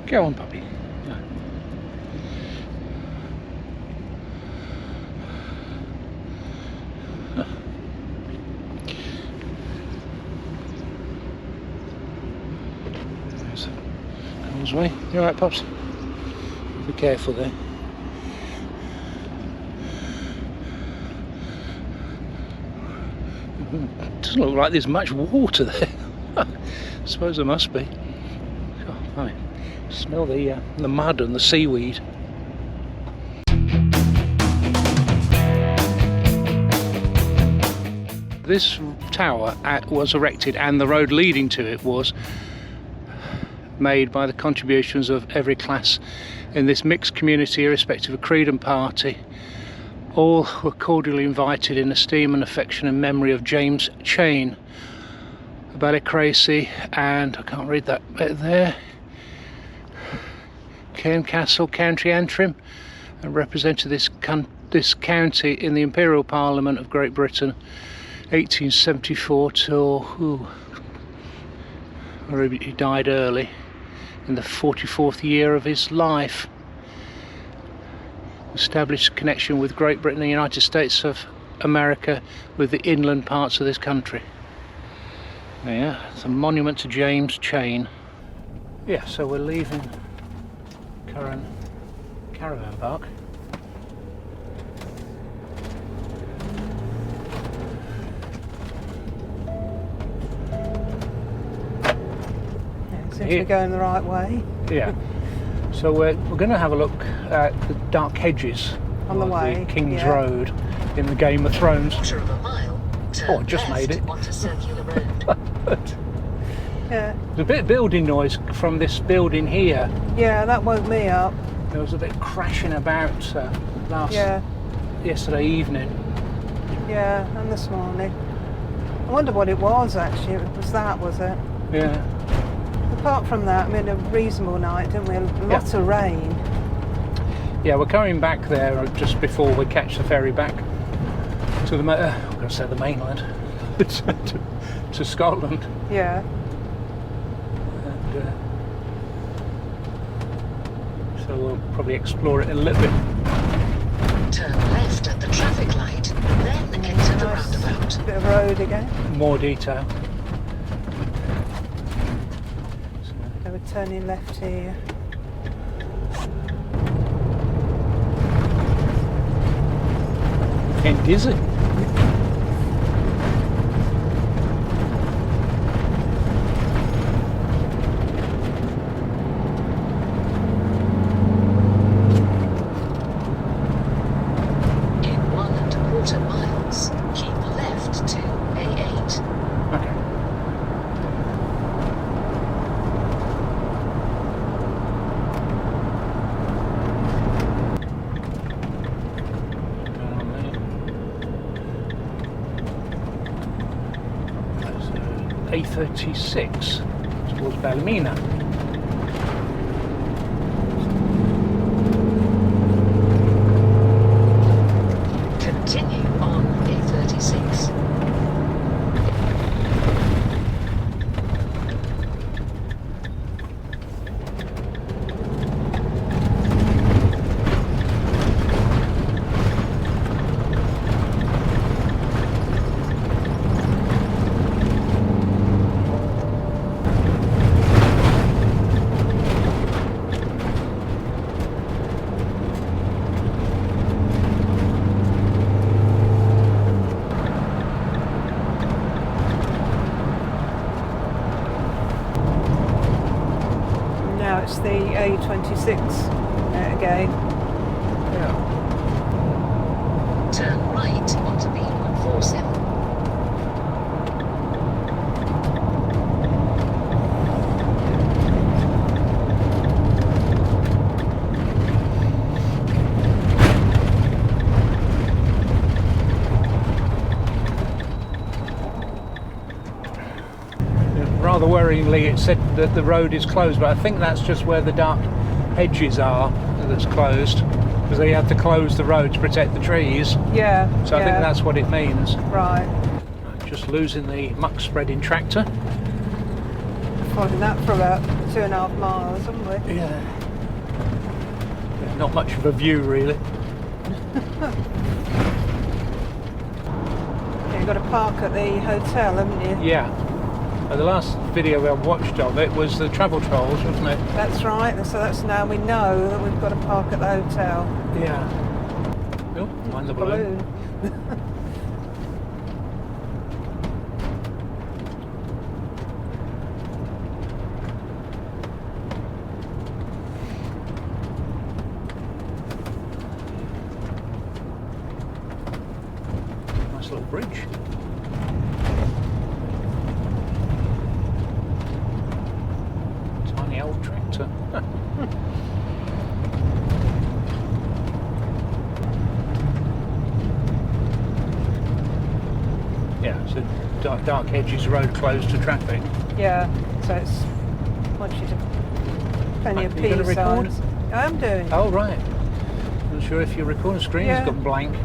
Go on, puppy. No. There's the causeway. You alright, pups? Be careful there. Doesn't look like there's much water there. I suppose there must be. Oh, I smell the mud and the seaweed. This tower was erected, and the road leading to it was made by the contributions of every class in this mixed community, irrespective of creed and party. All were cordially invited in esteem and affection and memory of James Cheyne, a Ballycracy, and I can't read that bit there, Cairn Castle, County Antrim, and represented this county in the Imperial Parliament of Great Britain, 1874 till he died early in the 44th year of his life. Established a connection with Great Britain and the United States of America with the inland parts of this country. Yeah, it's a monument to James Cheyne. Yeah, so we're leaving Curran Caravan Park. Yeah, seems we're going the right way. Yeah. So we're going to have a look at the Dark Hedges on the way, the Kingsroad in the Game of Thrones. Quarter of a mile, I just made it. onto circular road. Yeah. There's a bit of building noise from this building here. Yeah, that woke me up. There was a bit crashing about yesterday evening. Yeah, and this morning. I wonder what it was actually. It was that, was it? Yeah. Apart from that, we had a reasonable night, didn't we? Lots of rain. Yeah, we're coming back there just before we catch the ferry back to the I'm going to say the mainland, to Scotland. Yeah. And, so we'll probably explore it a little bit. Turn left at the traffic light, then enter the roundabout. Bit of road again. More detail. So we're turning left here. And is it? In 1¼ miles, keep left to A8. Okay. A36 towards Ballymoney. Continue on A36. Now it's the A26 again. Yeah. Turn right onto B147. Rather worryingly, it said that the road is closed, but I think that's just where the Dark Hedges are that's closed, because they had to close the road to protect the trees. Yeah. So I think that's what it means. Right. Just losing the muck spreading tractor. Finding that for about 2.5 miles, haven't we? Yeah. Not much of a view, really. You've got to park at the hotel, haven't you? Yeah. The last video I watched of it was the travel trolls, wasn't it? That's right. So that's now we know that we've got to park at the hotel. Yeah. Oh, mind the balloon. Nice little bridge. Tiny old tractor. Yeah, so Dark Hedges road closed to traffic. Yeah. So it's once you plenty of Are you gonna P record? signs. I am doing. Oh right. Not sure if your recording screen's Yeah. got blank.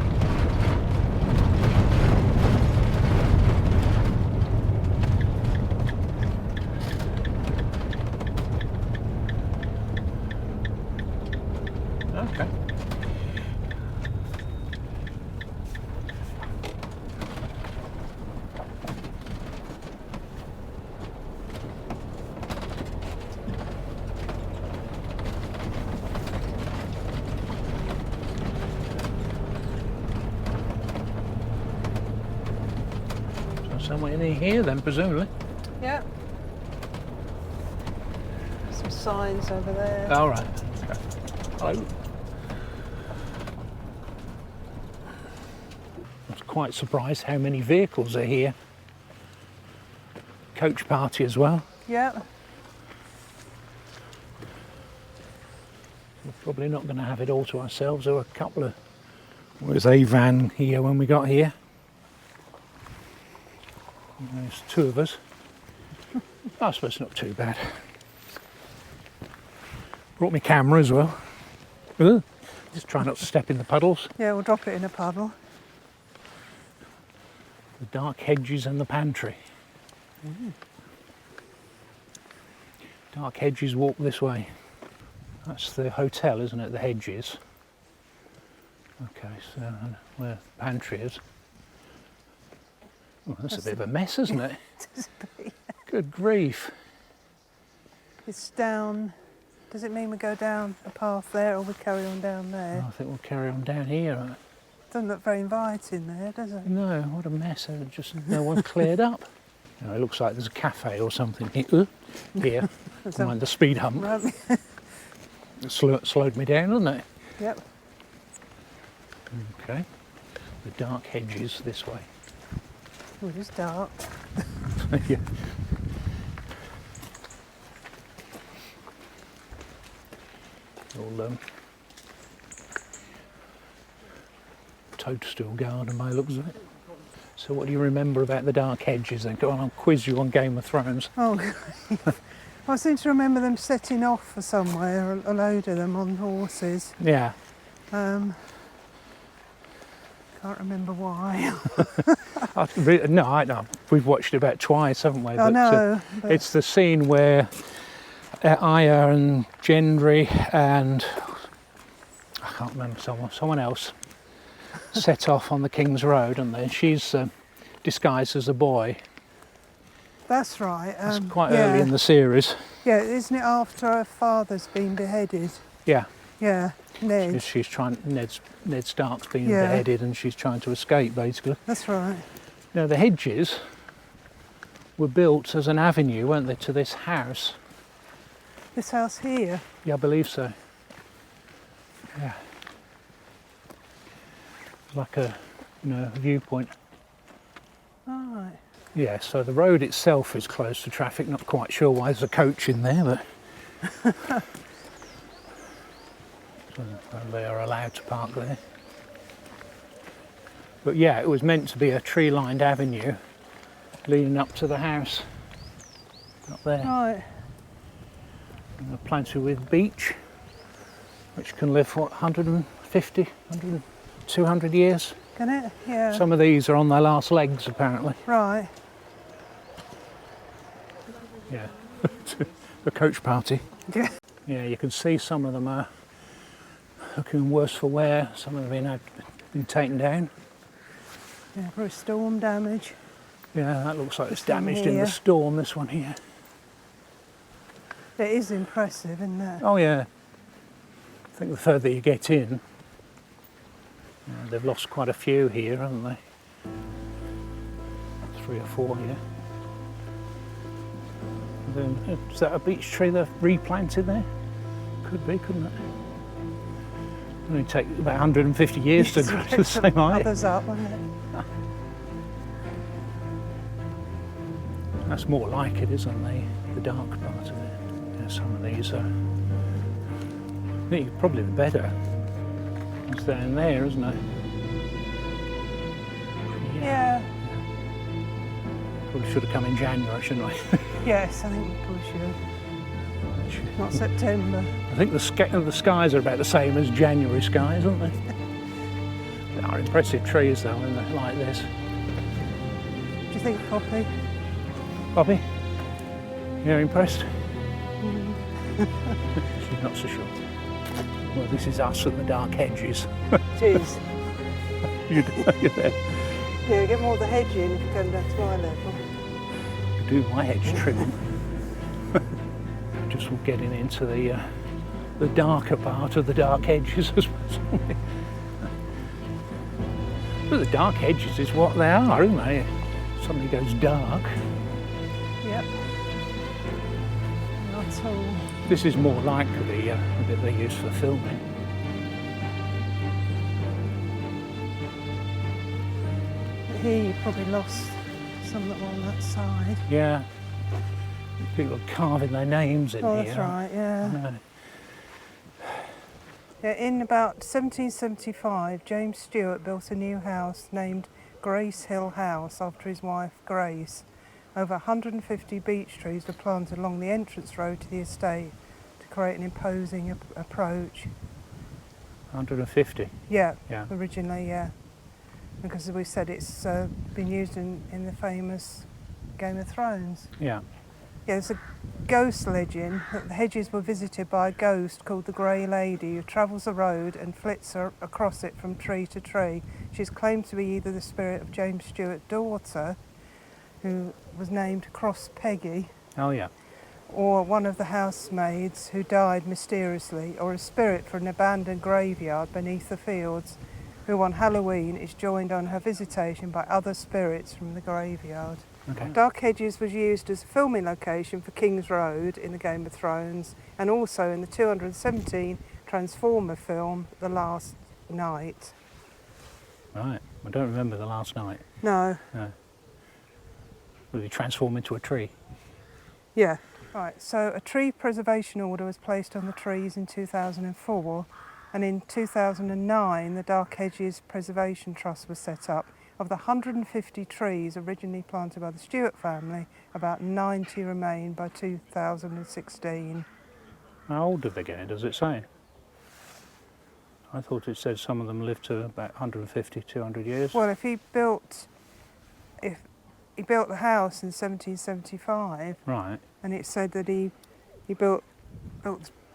Okay. Somewhere near here then, presumably. Yeah. Some signs over there. All right. Okay. Hello. I was quite surprised how many vehicles are here. Coach party as well. Yeah. We're probably not going to have it all to ourselves. There were a couple of... There was a van here when we got here. And there's two of us. I suppose not too bad. Brought my camera as well. Ugh. Just try not to step in the puddles. Yeah, we'll drop it in a puddle. The Dark Hedges and the pantry. Dark Hedges walk this way. That's the hotel, isn't it? The Hedges. Okay, so where the pantry is. Oh, that's a bit of a mess, isn't it? Good grief. It's down. Does it mean we go down a path there or we carry on down there? Oh, I think we'll carry on down here. Doesn't look very inviting there, does it? No, what a mess. Just no one cleared up. You know, it looks like there's a cafe or something here. Here. Mind the speed hump. It slowed me down, didn't it? Yep. Okay. The Dark Hedges this way. Oh, it is dark. Yeah. All toadstool garden by the looks of it. So what do you remember about the Dark Hedges then? Go on, I'll quiz you on Game of Thrones. Oh, I seem to remember them setting off for somewhere, a load of them on horses. Yeah. Can't remember why. No, we've watched it about twice, haven't we? I know. But It's the scene where Arya and Gendry and I can't remember someone else set off on the Kingsroad, and then she's disguised as a boy. that's right. It's quite early in the series. Yeah, isn't it after her father's been beheaded? Yeah. Yeah, Ned. She's trying. Ned Stark's being Yeah. beheaded, and she's trying to escape, basically. That's right. Now the hedges were built as an avenue, weren't they, to this house? This house here. Yeah, I believe so. Yeah. Like a, viewpoint. All right. Yeah, so the road itself is closed to traffic. Not quite sure why there's a coach in there, but so they are allowed to park there. But yeah, it was meant to be a tree-lined avenue leading up to the house up there. Right. And planted with beech, which can live, 150, 100, 200 years? Can it? Yeah. Some of these are on their last legs, apparently. Right. Yeah. a coach party. Yeah. Yeah, you can see some of them are looking worse for wear. Some of them have been taken down. Yeah, for storm damage. Yeah, that looks like it's This one damaged in here. the storm, this one here. It is impressive, isn't it? Oh yeah. I think the further you get in, they've lost quite a few here, haven't they? 3 or 4 here. And then, is that a beech tree they've replanted there? Could be, couldn't it? It'll only take about 150 years to grow to the same height. Others up, won't it? That's more like it, isn't it? The dark part of it. Yeah, some of these are. I think probably the better. It's down there, isn't it? Yeah. Probably should have come in January, shouldn't I? Yes, I think we probably should. Not September. I think the skies are about the same as January skies, aren't they? They are impressive trees though, aren't they? Like this. Do you think, Poppy? Poppy? You're impressed? She's not so sure. Well, this is us at the Dark Hedges. Jeez. You're there. Yeah, get more of the hedge in if you're going down to my level. Do my hedge trimming. Just getting into the darker part of the Dark Hedges as well. But the Dark Hedges is what they are, aren't they? Something goes dark. Yep. Not all. This is more like the bit they use for filming. Here you probably lost some that were on that side. Yeah. People are carving their names in Oh, here. that's right, yeah. No. Yeah. In about 1775, James Stuart built a new house named Grace Hill House after his wife Grace. Over 150 beech trees were planted along the entrance road to the estate to create an imposing approach. 150. Yeah, Yeah. originally, yeah. Because as we said, it's been used in the famous Game of Thrones. Yeah. Yeah, there's a ghost legend that the hedges were visited by a ghost called the Grey Lady who travels the road and flits across it from tree to tree. She's claimed to be either the spirit of James Stuart's daughter, who was named Cross Peggy, Oh yeah. or one of the housemaids who died mysteriously, or a spirit from an abandoned graveyard beneath the fields, who on Halloween is joined on her visitation by other spirits from the graveyard. Okay. Dark Hedges was used as a filming location for Kingsroad in the Game of Thrones, and also in the 217 Transformer film, The Last Night. Right. I don't remember the last night. No. No. Will he transform into a tree? Yeah. Right, so a tree preservation order was placed on the trees in 2004, and in 2009 the Dark Hedges Preservation Trust was set up. Of the 150 trees originally planted by the Stuart family, about 90 remain by 2016. How old did they get, does it say? I thought it said some of them lived to about 150, 200 years. Well, if he built the house in 1775, Right. and it said that he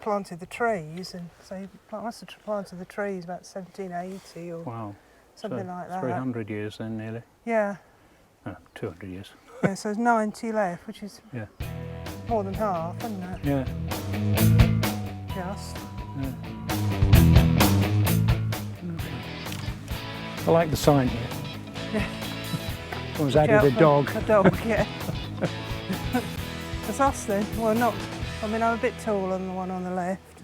planted the trees, and so he must have planted the trees about 1780 or Wow. something So like that. 300 years then, nearly. Yeah, No, 200 years. yeah. So there's 90 left, which is Yeah. more than half, isn't it? Yeah. Just. Yeah. I like the sign here. Yeah. I was added a dog. A dog, yeah. That's us then. Well, not. I mean, I'm a bit taller than the one on the left.